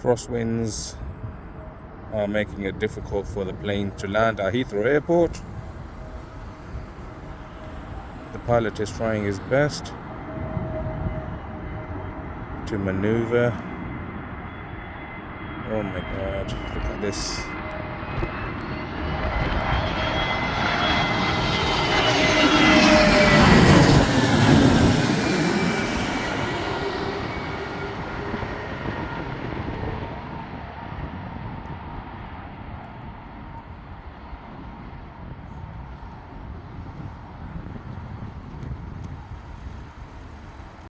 Crosswinds are making it difficult for the plane to land at Heathrow Airport. The pilot is trying his best to maneuver. Oh my god, look at this.